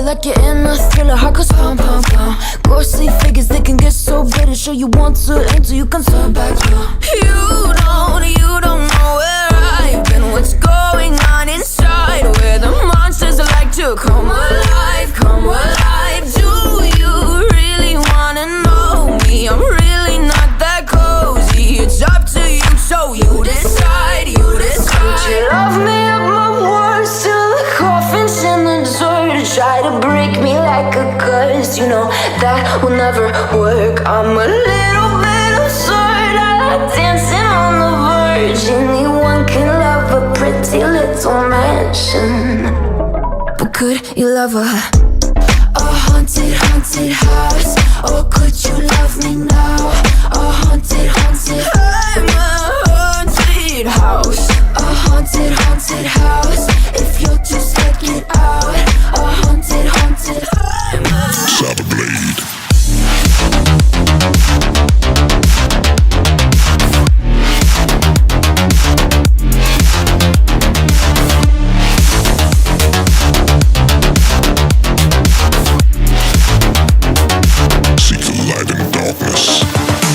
like you're in a thriller. Heart goes pound, pound, pound. Ghostly figures, they can get so bitter. Sure you want to enter, you can turn back now. You don't know where I've been. What's going on inside? Where the monsters like to come alive, come alive. Do you really wanna know me? I'm really not that cozy. It's up to you, so you decide, you decide. Would you love me up my words till the coffin's in the dirt? Try to break me like a curse, you know that will never work. I'm a little bit absurd, I like dancing on the verge. Anyone can love a pretty little mansion, but could you love a haunted, haunted house? Or could you love me now? A haunted, haunted, I'm a haunted house. A haunted, haunted house. If you're just like it out. A haunted, haunted, I'm a Cyber Blade. Seek the light in darkness.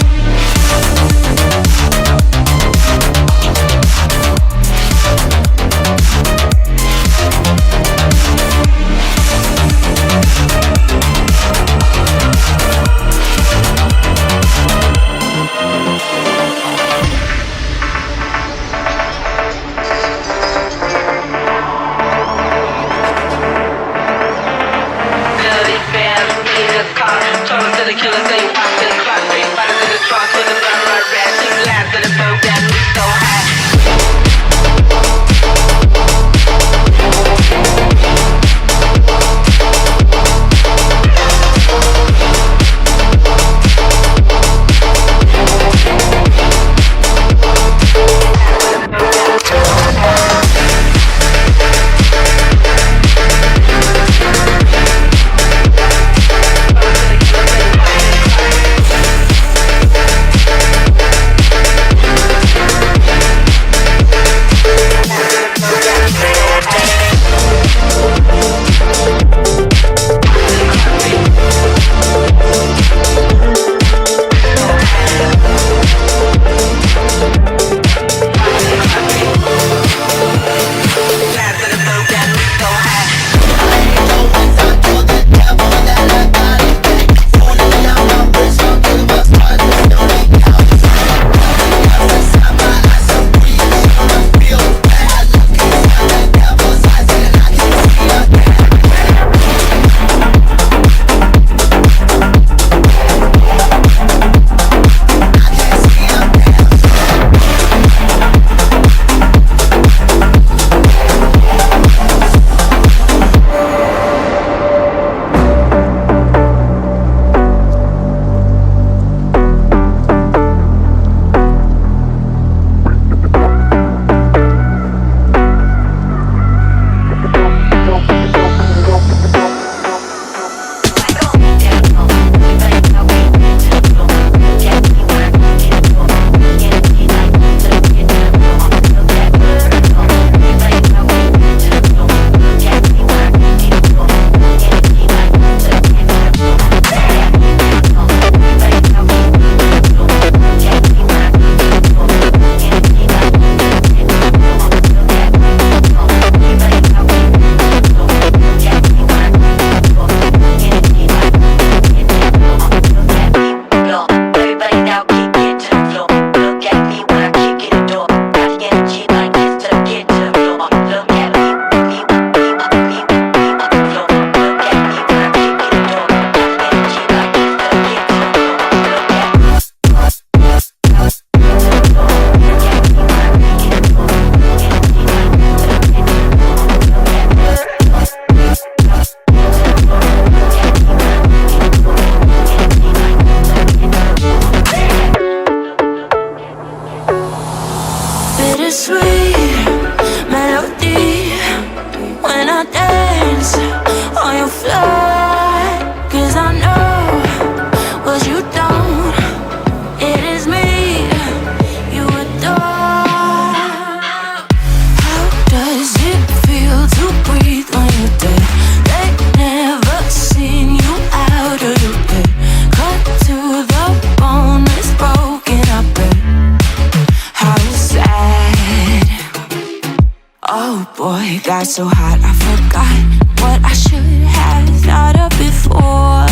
got so hot, I forgot what I should have thought of before.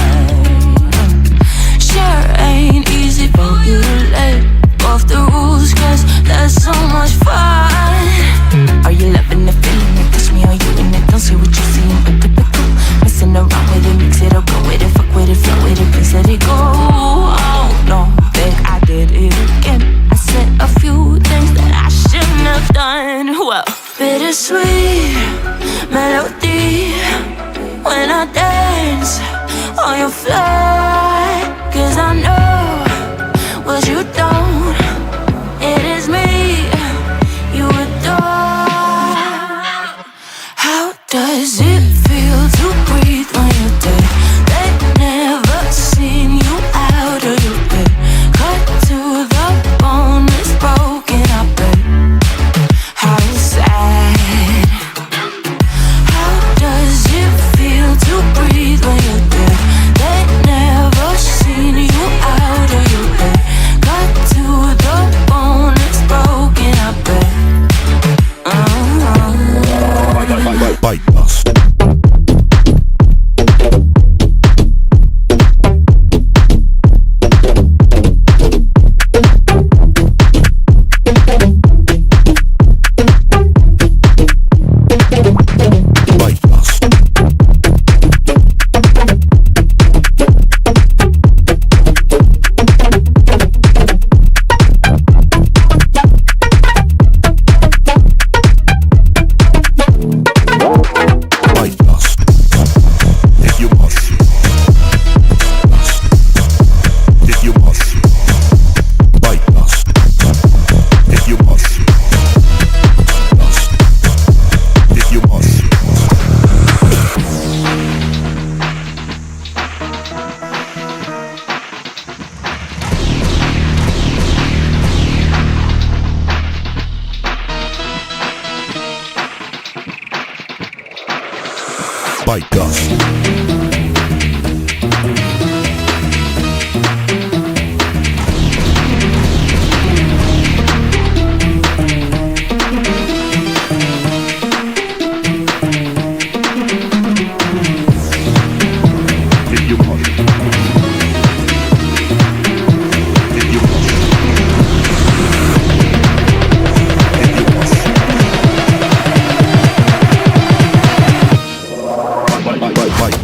Sure ain't easy for you to let off the rules, cause that's so much fun. Are you loving the feeling? It touch me, are you in it? Don't say what you see, but typical. Messing around with it, mix it up, go with it, fuck with it, flow with it, please let it go. Oh no, think I did it again. I said a few things that I shouldn't have done. Well, bittersweet melody when I dance on your flight, cause I know what you don't. It is me you adore. How does it feel to breathe when you're dead? They never seen you out of your bed. Cut to the bone, it's broken, I bet. How sad. How does it feel to breathe when you're dead? They never seen you out of your bed. Cut to the bone, it's broken, I bet. Bite us. Bite us. Bite.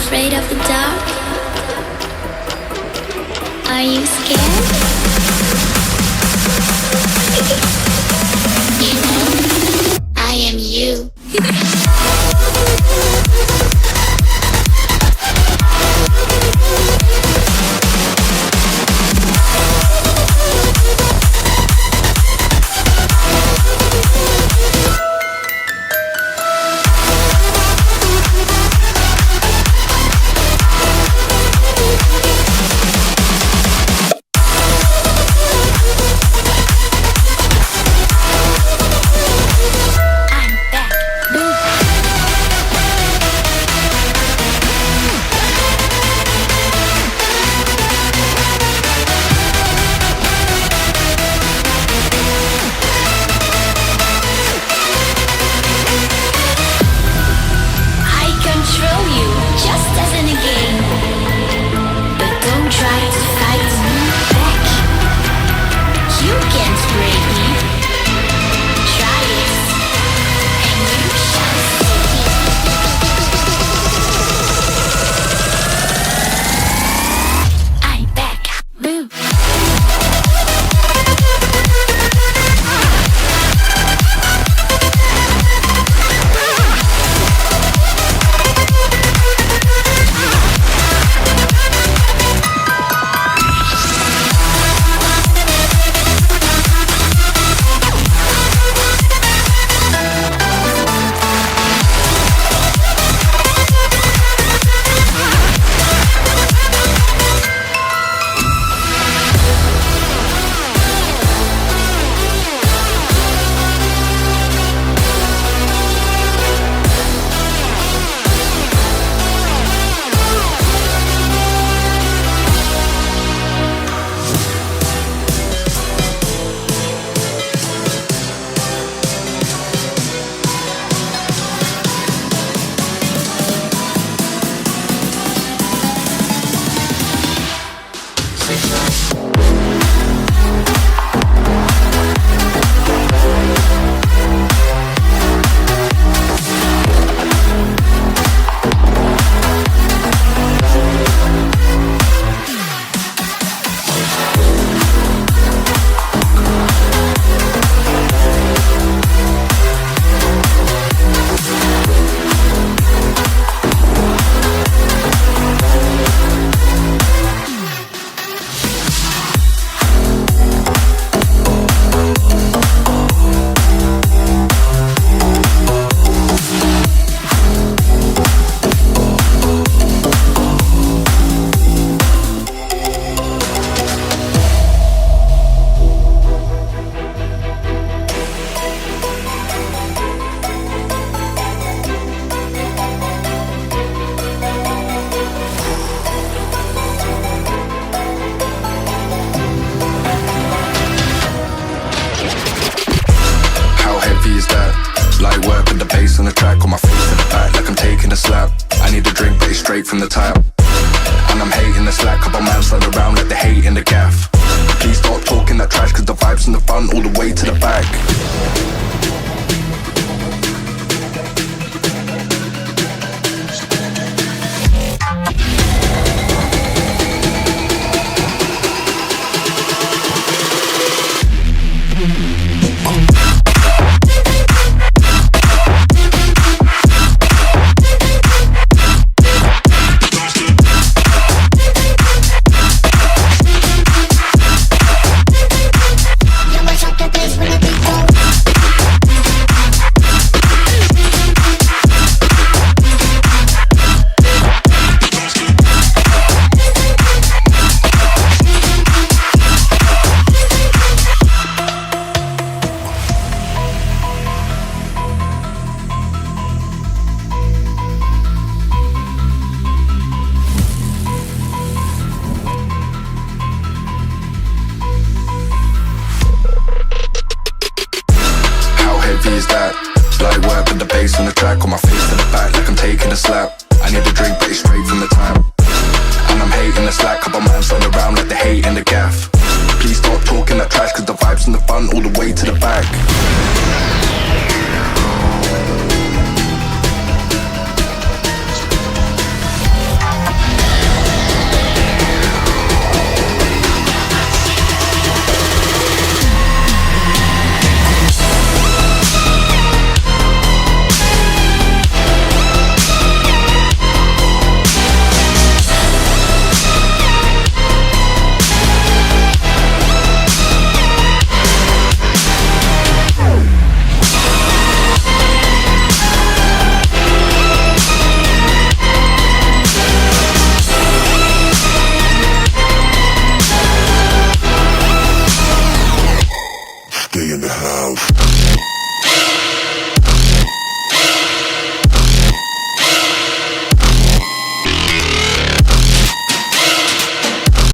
afraid of the dark? Are you scared? You know, I am you. From the tile, and I'm hating the slack. Couple man stand around like they hate in the gaff. Please stop talking that trash, cause the vibes and the fun all the way to the back. On my face to the back like I'm taking a slap. I need a drink but it's straight from the tap. And I'm hating the slack. Couple man stand around like they hate in the gaff. Please stop talking that trash, cause the vibes and the fun all the way to the back.